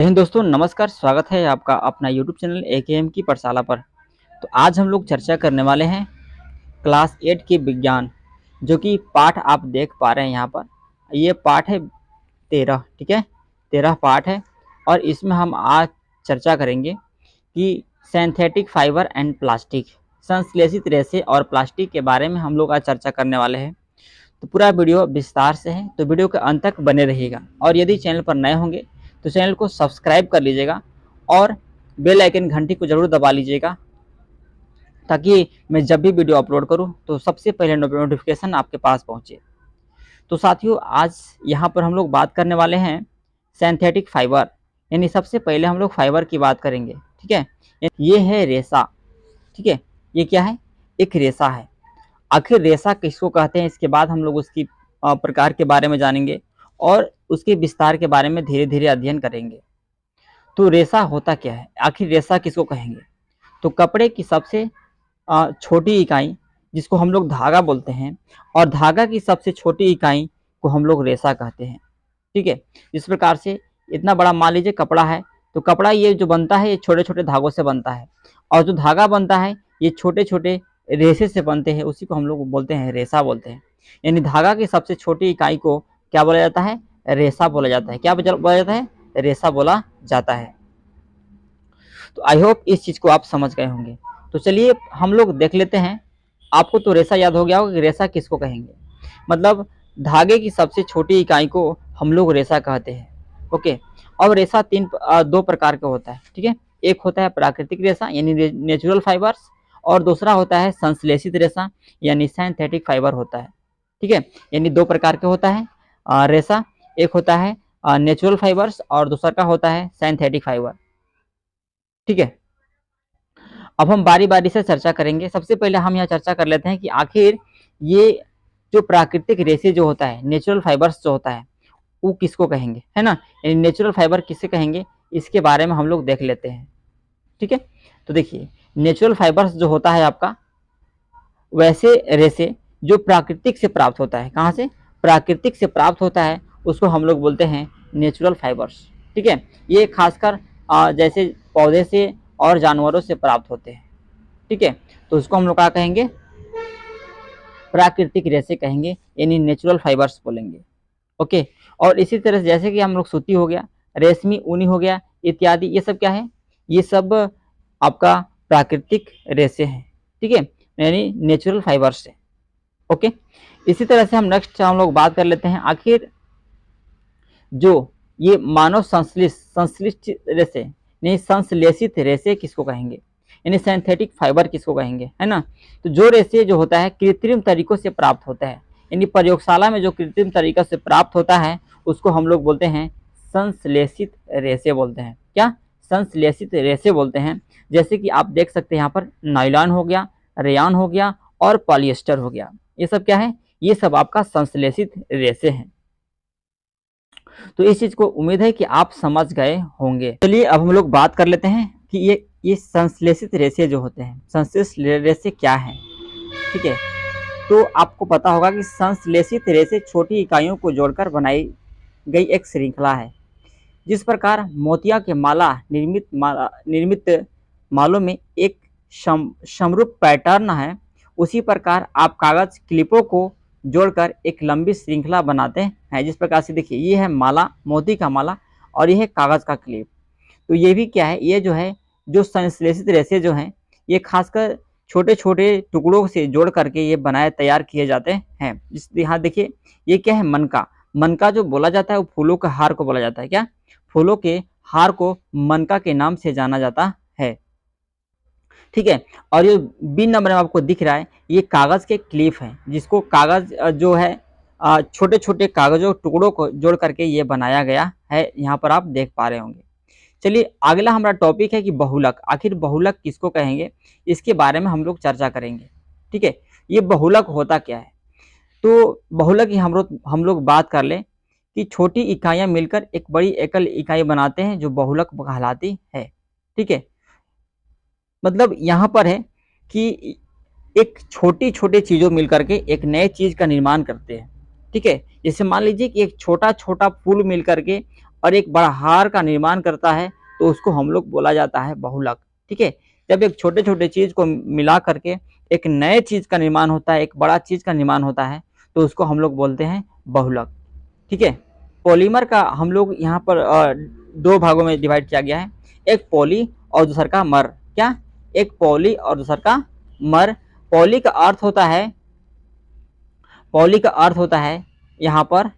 हिंद दोस्तों, नमस्कार। स्वागत है आपका अपना यूट्यूब चैनल एकेएम की पाठशाला पर। तो आज हम लोग चर्चा करने वाले हैं क्लास 8 के विज्ञान, जो कि पाठ आप देख पा रहे हैं यहाँ पर। ये पाठ है 13, ठीक है। 13 पाठ है और इसमें हम आज चर्चा करेंगे कि सिंथेटिक फाइबर एंड प्लास्टिक, संश्लेषित रेशे और प्लास्टिक के बारे में हम लोग आज चर्चा करने वाले हैं। तो पूरा वीडियो विस्तार से है, तो वीडियो के अंत तक बने रहिएगा। और यदि चैनल पर नए होंगे तो चैनल को सब्सक्राइब कर लीजिएगा और बेल आइकन घंटी को ज़रूर दबा लीजिएगा, ताकि मैं जब भी वीडियो अपलोड करूं तो सबसे पहले नोटिफिकेशन आपके पास पहुंचे। तो साथियों, आज यहाँ पर हम लोग बात करने वाले हैं सिंथेटिक फाइबर, यानी सबसे पहले हम लोग फाइबर की बात करेंगे, ठीक है। ये है रेशा, ठीक है। ये क्या है? एक रेशा है। आखिर रेशा किसको कहते हैं, इसके बाद हम लोग उसकी प्रकार के बारे में जानेंगे और उसके विस्तार के बारे में धीरे धीरे अध्ययन करेंगे। तो रेशा होता क्या है, आखिर रेशा किसको कहेंगे? तो कपड़े की सबसे छोटी इकाई जिसको हम लोग धागा बोलते हैं, और धागा की सबसे छोटी इकाई को हम लोग रेशा कहते हैं, ठीक है। इस प्रकार से इतना बड़ा मान लीजिए कपड़ा है, तो कपड़ा ये जो बनता है ये छोटे छोटे धागों से बनता है, और जो धागा बनता है ये छोटे छोटे रेशे से बनते हैं, उसी को हम लोग बोलते हैं रेशा बोलते हैं। यानी धागा की सबसे छोटी इकाई को क्या बोला जाता है? रेशा बोला जाता है। क्या बोला जाता है? रेशा बोला जाता है। तो आई होप इस चीज़ को आप समझ गए होंगे। तो चलिए हम लोग देख लेते हैं। आपको तो रेशा याद हो गया होगा कि रेशा किसको कहेंगे, मतलब धागे की सबसे छोटी इकाई को हम लोग रेशा कहते हैं, ओके। अब रेशा दो प्रकार का होता है, ठीक है। एक होता है प्राकृतिक रेशा यानी नेचुरल फाइबर्स, और दूसरा होता है संश्लेषित रेशा यानी सिंथेटिक फाइबर होता है, ठीक है। यानी दो प्रकार के होता है रेशा। एक होता है नेचुरल फाइबर्स और दूसरा का होता है सिंथेटिक फाइबर, ठीक है। अब हम बारी बारी से चर्चा करेंगे। सबसे पहले हम यहाँ चर्चा कर लेते हैं कि आखिर ये जो प्राकृतिक रेशे जो होता है, नेचुरल फाइबर्स जो होता है, वो किसको कहेंगे, है ना। यानी नेचुरल फाइबर किसे कहेंगे, इसके बारे में हम लोग देख लेते हैं, ठीक है। तो देखिए, नेचुरल फाइबर्स जो होता है आपका, वैसे रेशे जो प्राकृतिक से प्राप्त होता है, कहाँ से? प्राकृतिक से प्राप्त होता है, उसको हम लोग बोलते हैं नेचुरल फाइबर्स, ठीक है। ये खासकर जैसे पौधे से और जानवरों से प्राप्त होते हैं, ठीक है। तो उसको हम लोग क्या कहेंगे? प्राकृतिक रेशे कहेंगे, यानी नेचुरल फाइबर्स बोलेंगे, ओके। और इसी तरह से जैसे कि हम लोग सूती हो गया, रेशमी ऊनी हो गया इत्यादि, ये सब क्या है? ये सब आपका प्राकृतिक रेशे हैं, ठीक है, यानी नेचुरल फाइबर्स है, ओके। इसी तरह से हम लोग बात कर लेते हैं, आखिर जो ये मानव संश्लिष्ट रेशे नहीं, संश्लेषित रेशे किसको कहेंगे, यानी सिंथेटिक फाइबर किसको कहेंगे, है ना। तो जो रेशे जो होता है कृत्रिम तरीकों से प्राप्त होता है, यानी प्रयोगशाला में जो कृत्रिम तरीका से प्राप्त होता है, उसको हम लोग बोलते हैं संश्लेषित रेशे बोलते हैं। क्या? संश्लेषित रेशे बोलते हैं। जैसे कि आप देख सकते हैं यहाँ पर नायलॉन हो गया, रेयान हो गया और पॉलिएस्टर हो गया, ये सब क्या है? ये सब आपका संश्लेषित रेशे हैं। तो इस चीज को उम्मीद है कि आप समझ गए होंगे। चलिए अब हम लोग बात कर लेते हैं कि ये संश्लेषित रेशे जो होते हैं, संश्लेषित रेशे क्या है, ठीक है। तो आपको पता होगा कि संश्लेषित रेशे छोटी इकाइयों को जोड़कर बनाई गई एक श्रृंखला है। जिस प्रकार मोतिया के निर्मित मालों में एक समरूप पैटर्न है, उसी प्रकार आप कागज क्लिपों को जोड़कर एक लंबी श्रृंखला बनाते हैं। जिस प्रकार से देखिए, ये है माला, मोती का माला, और ये है कागज का क्लिप। तो ये भी क्या है? ये जो है, जो संश्लेषित रेशे जो हैं, ये खासकर छोटे छोटे टुकड़ों से जोड़ करके ये बनाए तैयार किए जाते हैं। जिस यहाँ देखिए, ये क्या है? मनका। मनका जो बोला जाता है वो फूलों के हार को बोला जाता है। क्या? फूलों के हार को मनका के नाम से जाना जाता है, ठीक है। और ये बिन नंबर में आपको दिख रहा है, ये कागज के क्लिप हैं, जिसको कागज जो है छोटे छोटे कागजों टुकड़ों को जोड़ करके ये बनाया गया है। यहाँ पर आप देख पा रहे होंगे। चलिए अगला हमारा टॉपिक है कि बहुलक। आखिर बहुलक किसको कहेंगे, इसके बारे में हम लोग चर्चा करेंगे, ठीक है। ये बहुलक होता क्या है? तो बहुलक की हम लोग बात कर लें कि छोटी इकाइयां मिलकर एक बड़ी एकल इकाई बनाते हैं, जो बहुलक कहलाती है, ठीक है। मतलब यहाँ पर है कि एक छोटी छोटी चीज़ों मिलकर के एक नए चीज़ का निर्माण करते हैं, ठीक है। जैसे मान लीजिए कि एक छोटा छोटा फूल मिलकर के और एक बड़ा हार का निर्माण करता है तो उसको हम लोग बोला जाता है बहुलक। ठीक है, जब एक छोटे छोटे चीज को मिला करके एक नए चीज का निर्माण होता है, एक बड़ा चीज का निर्माण होता है, तो उसको हम लोग बोलते हैं बहुलक। ठीक है, पॉलीमर का हम लोग यहाँ पर दो भागों में डिवाइड किया गया है, एक पॉली और दूसर का मर। क्या? एक पॉली और दूसर का मर। पॉली का अर्थ होता है, पॉली का अर्थ होता है यहाँ पर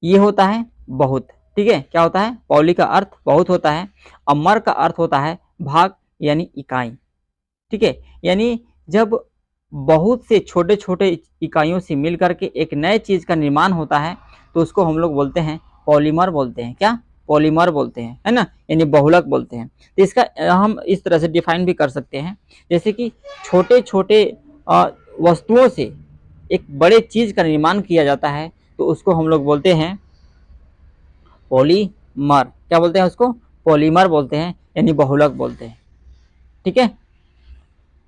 ये होता है बहुत। ठीक है, क्या होता है? पॉली का अर्थ बहुत होता है और मर का अर्थ होता है भाग यानी इकाई। ठीक है, यानी जब बहुत से छोटे छोटे इकाइयों से मिल करके एक नए चीज का निर्माण होता है तो उसको हम लोग बोलते हैं पॉलीमर बोलते हैं। क्या? पॉलीमर बोलते हैं, है ना, यानी बहुलक बोलते हैं। तो इसका हम इस तरह से डिफाइन भी कर सकते हैं, जैसे कि छोटे छोटे वस्तुओं से एक बड़े चीज का निर्माण किया जाता है तो उसको हम लोग बोलते हैं पॉलीमर। क्या बोलते हैं उसको? पॉलीमर बोलते हैं, यानी बहुलक बोलते हैं। ठीक है,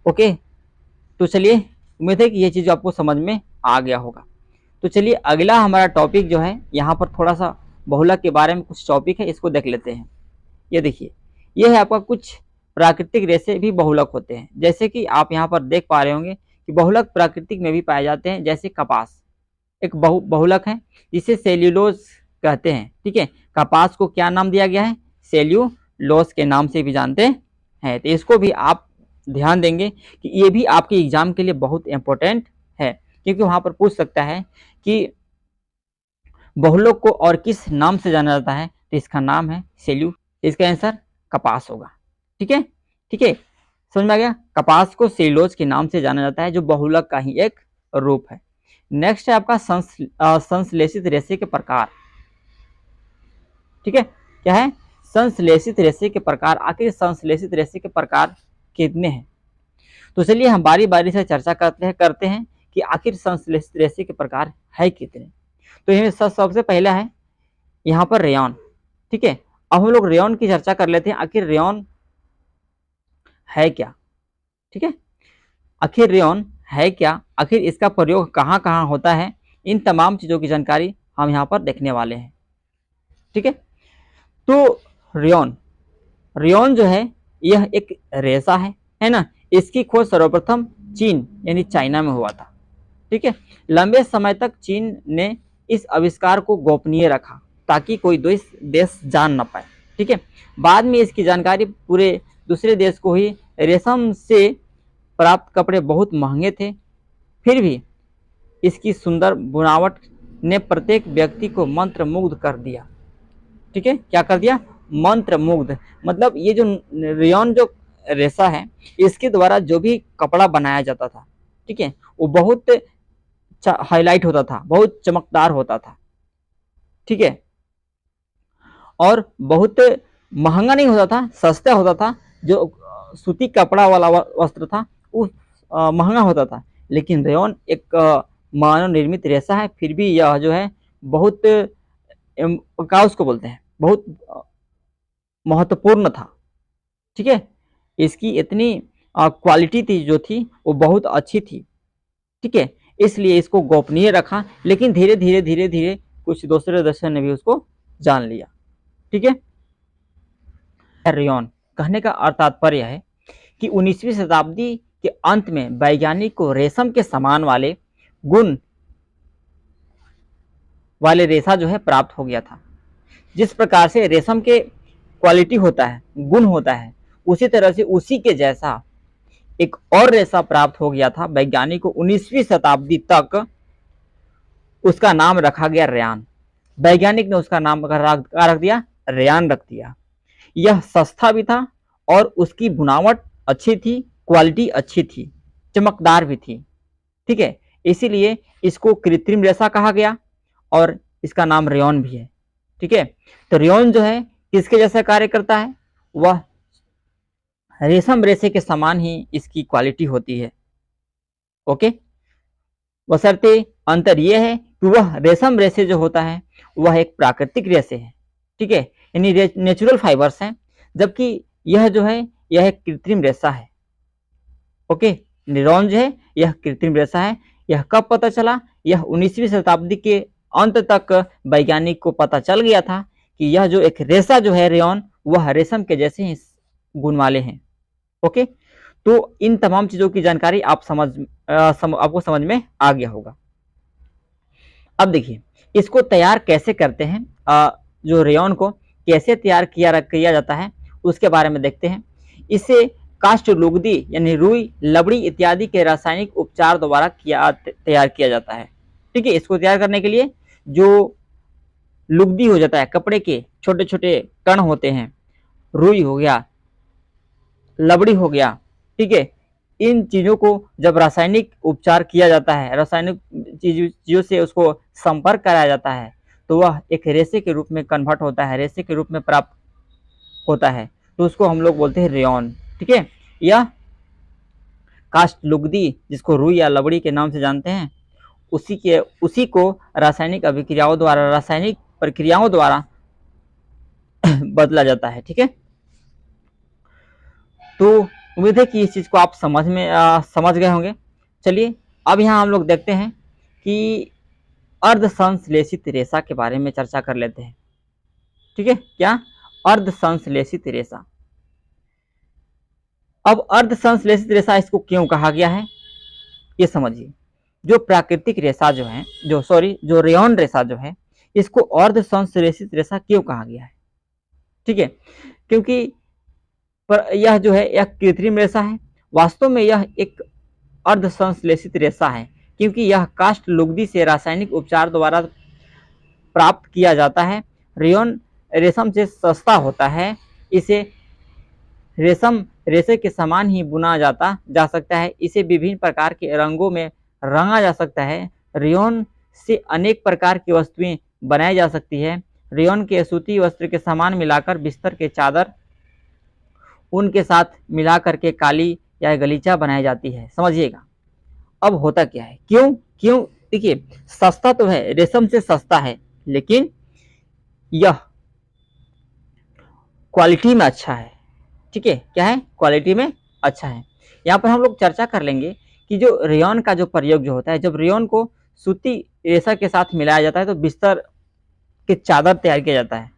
ओके। तो चलिए, उम्मीद है कि ये चीज़ आपको समझ में आ गया होगा। तो चलिए अगला हमारा टॉपिक जो है, यहाँ पर थोड़ा सा बहुलक के बारे में कुछ टॉपिक है, इसको देख लेते हैं। ये देखिए, ये है आपका कुछ प्राकृतिक रेशे भी बहुलक होते हैं। जैसे कि आप यहाँ पर देख पा रहे होंगे कि बहुलक प्राकृतिक में भी पाए जाते हैं, जैसे कपास एक बहुलक है जिसे सेल्यूलोज कहते हैं। ठीक है, कपास को क्या नाम दिया गया है? सेल्यूलोज के नाम से भी जानते हैं। तो इसको भी आप ध्यान देंगे कि ये भी आपके एग्जाम के लिए बहुत इंपॉर्टेंट है, क्योंकि वहां पर पूछ सकता है कि बहुलक को और किस नाम से जाना जाता है, तो इसका नाम है सेल्यू। इसका आंसर कपास होगा। ठीक है, ठीक है, समझ में आ गया? कपास को सेल्यूलोज के नाम से जाना जाता है, जो बहुलक का ही एक रूप है। नेक्स्ट है आपका संश्लेषित रेशे के प्रकार। ठीक है, क्या है? संश्लेषित रेशे के प्रकार। आखिर संश्लेषित रेशे के प्रकार कितने हैं? तो चलिए हम बारी बारी से चर्चा करते हैं कि आखिर संश्लेषित रेशे के प्रकार है कितने। तो इसमें सबसे पहला है यहाँ पर रेयॉन। ठीक है, अब हम लोग रेयॉन की चर्चा कर लेते हैं। आखिर रेयॉन है क्या? ठीक है, आखिर रेयॉन है क्या, आखिर इसका प्रयोग कहाँ कहाँ होता है, इन तमाम चीज़ों की जानकारी हम यहाँ पर देखने वाले हैं। ठीक है, तो रेयॉन, रेयॉन जो है यह एक रेशा है ना। इसकी खोज सर्वप्रथम चीन यानी चाइना में हुआ था। ठीक है, लंबे समय तक चीन ने इस आविष्कार को गोपनीय रखा ताकि कोई देश जान ना पाए। ठीक है, बाद में इसकी जानकारी पूरे दूसरे देश को हुई। रेशम से प्राप्त कपड़े बहुत महंगे थे, फिर भी इसकी सुंदर बुनावट ने प्रत्येक व्यक्ति को मंत्रमुग्ध कर दिया। ठीक है, क्या कर दिया? मंत्रमुग्ध। मतलब ये जो रेयॉन जो रेशा है, इसके द्वारा जो भी कपड़ा बनाया जाता था, ठीक है, वो बहुत हाईलाइट होता था, बहुत चमकदार होता था। ठीक है, और बहुत महंगा नहीं होता था, सस्ता होता था। जो सूती कपड़ा वाला वस्त्र था वो महंगा होता था, लेकिन रेयॉन एक मानव निर्मित रेशा है, फिर भी यह जो है बहुत क्या उसको बोलते हैं, बहुत महत्वपूर्ण था। ठीक है, इसकी इतनी क्वालिटी थी जो थी वो बहुत अच्छी थी। ठीक है, इसलिए इसको गोपनीय रखा, लेकिन धीरे धीरे धीरे धीरे कुछ दूसरे देशों ने भी उसको जान लिया। ठीक है, रेयॉन कहने का अर्थ तात्पर्य है कि 19वीं शताब्दी के अंत में वैज्ञानिक को रेशम के समान वाले गुण वाले रेशा जो है प्राप्त हो गया था। जिस प्रकार से रेशम के क्वालिटी होता है, गुण होता है, उसी तरह से उसी के जैसा एक और रेशा प्राप्त हो गया था वैज्ञानिक को। 19वीं शताब्दी तक उसका नाम रखा गया रेयान। वैज्ञानिक ने उसका नाम रख दिया, रेयान रख दिया। यह सस्ता भी था और उसकी बुनावट अच्छी थी, क्वालिटी अच्छी थी, चमकदार भी थी। ठीक है, इसीलिए इसको कृत्रिम रेशा कहा गया और इसका नाम रेयॉन भी है। ठीक है, तो रेयॉन जो है किसके जैसा कार्य करता है? वह रेशम रेशे के समान ही इसकी क्वालिटी होती है। ओके, बशर्ते अंतर यह है कि वह रेशम रेशे जो होता है वह एक प्राकृतिक रेशे है। ठीक है, यानी नेचुरल फाइबर्स हैं, जबकि यह जो है यह एक कृत्रिम रेशा है। ओके, रेयॉन जो है यह कृत्रिम रेशा है। यह कब पता चला? यह 19वीं शताब्दी के अंत तक वैज्ञानिक को पता चल गया था कि यह जो एक रेशा जो है रेयॉन, वह रेशम के जैसे ही गुण वाले हैं। ओके, तो इन तमाम चीजों की जानकारी आप आपको समझ में आ गया होगा। अब देखिए इसको तैयार कैसे करते हैं, जो रेयॉन को कैसे तैयार किया जाता है उसके बारे में देखते हैं। इसे काष्ठ लुगदी यानी रुई, लबड़ी इत्यादि के रासायनिक उपचार द्वारा तैयार किया जाता है। ठीक है, इसको तैयार करने के लिए जो लुगदी हो जाता है, कपड़े के छोटे छोटे कण होते हैं, रुई हो गया, लबड़ी हो गया, ठीक है, इन चीजों को जब रासायनिक उपचार किया जाता है, रासायनिक चीजों से उसको संपर्क कराया जाता है, तो वह एक रेशे के रूप में कन्वर्ट होता है, रेशे के रूप में प्राप्त होता है, तो उसको हम लोग बोलते हैं रेयॉन। ठीक है, यह काष्ठ लुगदी जिसको रुई या लबड़ी के नाम से जानते हैं, उसी को रासायनिक अभिक्रियाओं द्वारा, रासायनिक प्रक्रियाओं द्वारा बदला जाता है। ठीक है, तो उम्मीद है कि इस चीज को आप समझ गए होंगे। चलिए अब यहाँ हम लोग देखते हैं कि अर्ध संश्लेषित रेशा के बारे में चर्चा कर लेते हैं। ठीक है, क्या अर्ध संश्लेषित रेशा। अब अर्ध संश्लेषित रेशा इसको क्यों कहा गया है ये समझिए। जो प्राकृतिक रेशा जो है, जो रेयॉन रेशा जो है, इसको अर्ध संश्लेषित रेशा क्यों कहा गया है। ठीक है, क्योंकि यह जो है यह कृत्रिम रेशा है, वास्तव में यह एक अर्ध संश्लेषित रेशा है, क्योंकि यह काष्ठ लुगदी से रासायनिक उपचार द्वारा प्राप्त किया जाता है। रेयॉन रेशम से सस्ता होता है, इसे रेशम रेशे के समान ही बुना जा सकता है, इसे विभिन्न प्रकार के रंगों में रंगा जा सकता है। रेयॉन से अनेक प्रकार की वस्तुएं बनाई जा सकती है। रेयॉन के सूती वस्त्र के सामान मिलाकर बिस्तर के चादर उनके साथ मिलाकर के काली या गलीचा बनाई जाती है। समझिएगा अब होता क्या है, क्यों क्यों देखिए सस्ता तो है, रेशम से सस्ता है, लेकिन यह क्वालिटी में अच्छा है। ठीक है, क्या है, क्वालिटी में अच्छा है। यहाँ पर हम लोग चर्चा कर लेंगे कि जो रेयॉन का जो प्रयोग जो होता है, जब रेयॉन को सूती रेशा के साथ मिलाया जाता है तो बिस्तर के चादर तैयार किया जाता है।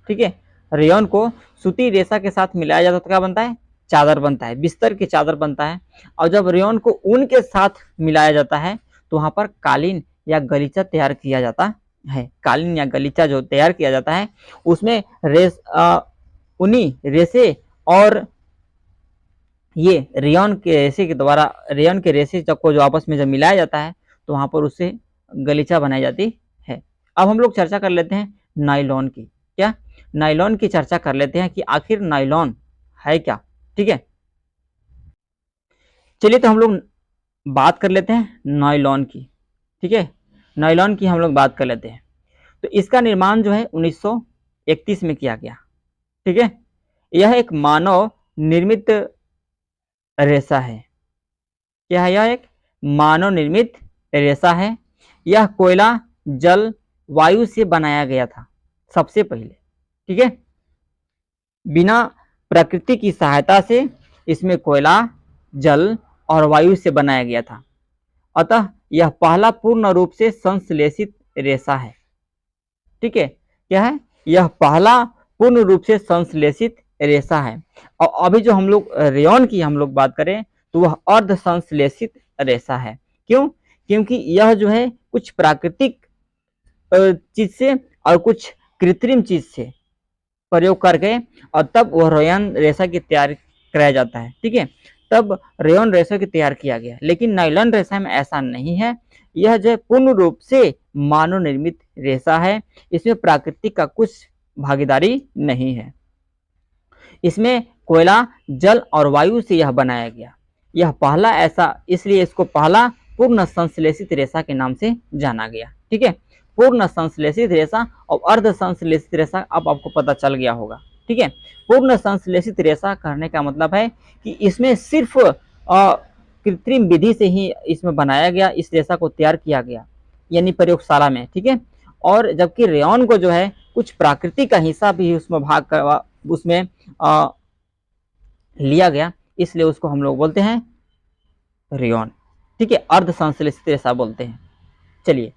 ठीक है, रेयॉन को सूती रेशा के साथ मिलाया जाता है तो क्या बनता है, चादर बनता है, बिस्तर की चादर बनता है। और जब रेयॉन को ऊन के साथ मिलाया जाता है तो वहां पर कालीन या गलीचा तैयार किया जाता है। कालीन या गलीचा जो तैयार किया जाता है उसमें ऊनी रेशे और ये रेयॉन के रेशे के द्वारा, रेयॉन के रेशे को जो आपस में जब मिलाया जाता है तो वहां पर उससे गलीचा बनाई जाती है। अब हम लोग चर्चा कर लेते हैं नायलॉन की। क्या, नायलॉन की चर्चा कर लेते हैं कि आखिर नायलॉन है क्या। ठीक है, चलिए तो हम लोग बात कर लेते हैं नायलॉन की। ठीक है, नायलॉन की हम लोग बात कर लेते हैं। तो इसका निर्माण जो है 1931 में किया गया। ठीक है, यह एक मानव निर्मित रेशा है। क्या है, यह एक मानव निर्मित रेशा है। यह कोयला, जल, वायु से बनाया गया था सबसे पहले। ठीक है, बिना प्रकृति की सहायता से इसमें कोयला, जल और वायु से बनाया गया था। अतः यह पहला पूर्ण रूप से संश्लेषित रेशा है। ठीक है, क्या है, यह पहला पूर्ण रूप से संश्लेषित रेशा है। और अभी जो हम लोग रेयॉन की हम लोग बात करें तो वह अर्ध संश्लेषित रेशा है। क्यों, क्योंकि यह जो है कुछ प्राकृतिक चीज से और कुछ कृत्रिम चीज से प्रयोग करके और तब वह रेयॉन रेशा की तैयार कराया जाता है। ठीक है, तब रेयॉन रेशा की तैयार किया गया, लेकिन नायलॉन रेशा में ऐसा नहीं है। यह जो पूर्ण रूप से मानव निर्मित रेशा है, इसमें प्राकृतिक का कुछ भागीदारी नहीं है। इसमें कोयला, जल और वायु से यह बनाया गया। यह पहला ऐसा, इसलिए इसको पहला पूर्ण संश्लेषित रेशा के नाम से जाना गया। ठीक है, पूर्ण संश्लेषित रेशा और अर्ध संश्लेषित रेशा अब आपको पता चल गया होगा। ठीक है, पूर्ण संश्लेषित रेशा कहने का मतलब है कि इसमें सिर्फ कृत्रिम विधि से ही इसमें बनाया गया, इस रेशा को तैयार किया गया, यानी प्रयोगशाला में। ठीक है, और जबकि रेयॉन को जो है कुछ प्राकृतिक का हिस्सा भी उसमें लिया गया, इसलिए उसको हम लोग बोलते हैं रेयॉन। ठीक है, अर्ध संश्लेषित रेशा बोलते हैं। चलिए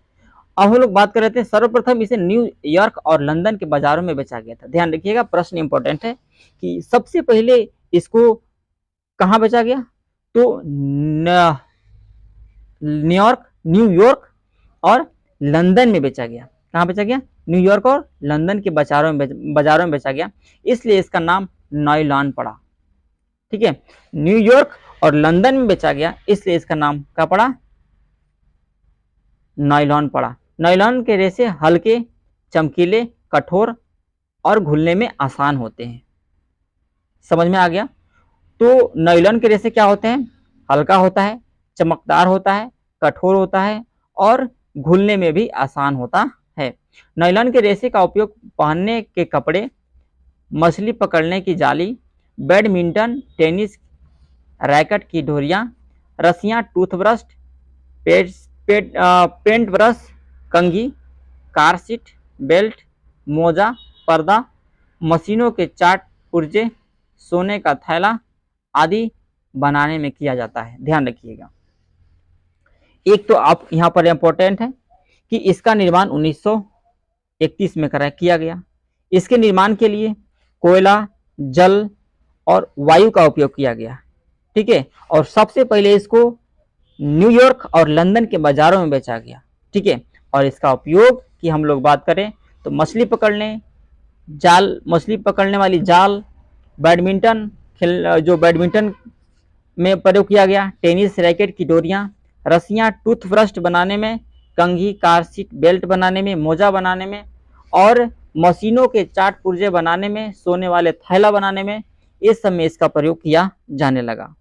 अब हम लोग बात कर रहे थे, सर्वप्रथम इसे न्यूयॉर्क और लंदन के बाजारों में बेचा गया था। ध्यान रखिएगा, प्रश्न इंपॉर्टेंट है कि सबसे पहले इसको कहाँ बेचा गया, तो न्यूयॉर्क और लंदन में बेचा गया। कहाँ बेचा गया, न्यूयॉर्क और लंदन के बाजारों में बेचा गया, इसलिए इसका नाम नायलॉन पड़ा। ठीक है, न्यूयॉर्क और लंदन में बेचा गया, इसलिए इसका नाम क्या पड़ा, नायलॉन पड़ा। नायलॉन के रेशे हल्के, चमकीले, कठोर और घुलने में आसान होते हैं। समझ में आ गया। तो नायलॉन के रेशे क्या होते हैं, हल्का होता है, चमकदार होता है, कठोर होता है और घुलने में भी आसान होता है। नायलॉन के रेशे का उपयोग पहनने के कपड़े, मछली पकड़ने की जाली, बैडमिंटन, टेनिस रैकेट की डोरियां, रस्सियां, टूथब्रश, पेंट ब्रश, कंघी, कार सीट, बेल्ट, मोजा, पर्दा, मशीनों के चार्ट पुर्जे, सोने का थैला आदि बनाने में किया जाता है। ध्यान रखिएगा। एक तो आप यहाँ पर इंपॉर्टेंट है कि इसका निर्माण 1931 में किया गया। इसके निर्माण के लिए कोयला, जल और वायु का उपयोग किया गया। ठीक है, और सबसे पहले इसको न्यूयॉर्क और लंदन के बाजारों में बेचा गया। ठीक है, और इसका उपयोग की हम लोग बात करें तो मछली पकड़ने वाली जाल, बैडमिंटन जो बैडमिंटन में प्रयोग किया गया, टेनिस रैकेट की डोरियां, रस्सियां, टूथब्रश बनाने में, कंघी, कार सीट, बेल्ट बनाने में, मोजा बनाने में और मशीनों के चार्ट पुर्जे बनाने में, सोने वाले थैला बनाने में, इस सब में इसका प्रयोग किया जाने लगा।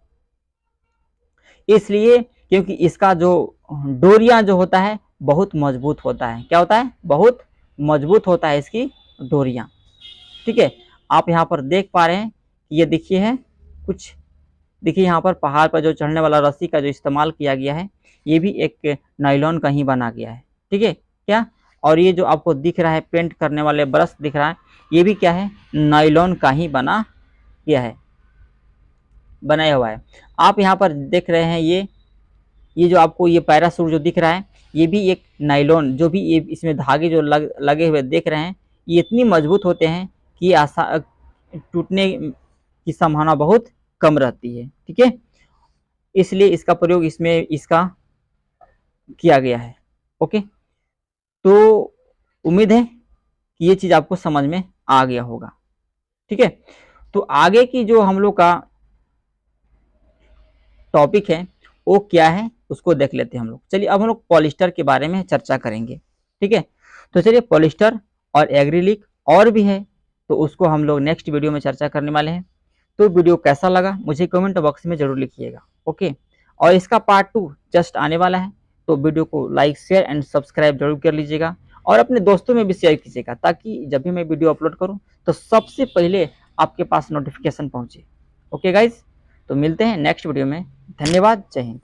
इसलिए क्योंकि इसका जो डोरियां जो होता है बहुत मजबूत होता है। क्या होता है, बहुत मजबूत होता है इसकी डोरियां। ठीक है, आप यहाँ पर देख पा रहे हैं, ये देखिए है कुछ, देखिए यहाँ पर पहाड़ पर जो चढ़ने वाला रस्सी का जो इस्तेमाल किया गया है, ये भी एक नायलॉन का ही बना गया है। ठीक है क्या, और ये जो आपको दिख रहा है पेंट करने वाले ब्रश दिख रहा है, ये भी क्या है, नायलॉन का ही बनाया हुआ है। आप यहाँ पर देख रहे हैं ये जो आपको ये पैरासूट जो दिख रहा है, ये भी एक नायलॉन, जो भी ये इसमें धागे जो लगे हुए देख रहे हैं, ये इतनी मजबूत होते हैं कि टूटने की संभावना बहुत कम रहती है। ठीक है, इसलिए इसका प्रयोग इसका किया गया है। ओके, तो उम्मीद है कि ये चीज़ आपको समझ में आ गया होगा। ठीक है, तो आगे की जो हम लोग का टॉपिक है वो क्या है उसको देख लेते हैं हम लोग। चलिए अब हम लोग पॉलिस्टर के बारे में चर्चा करेंगे। ठीक है, तो चलिए पॉलिस्टर और एक्रिलिक और भी है, तो उसको हम लोग नेक्स्ट वीडियो में चर्चा करने वाले हैं। तो वीडियो कैसा लगा मुझे कमेंट बॉक्स में जरूर लिखिएगा। ओके, और इसका पार्ट 2 जस्ट आने वाला है, तो वीडियो को लाइक, शेयर एंड सब्सक्राइब जरूर कर लीजिएगा और अपने दोस्तों में भी शेयर कीजिएगा, ताकि जब भी मैं वीडियो अपलोड करूं तो सबसे पहले आपके पास नोटिफिकेशन पहुंचे। ओके गाइज, तो मिलते हैं नेक्स्ट वीडियो में। धन्यवाद, जय हिंद।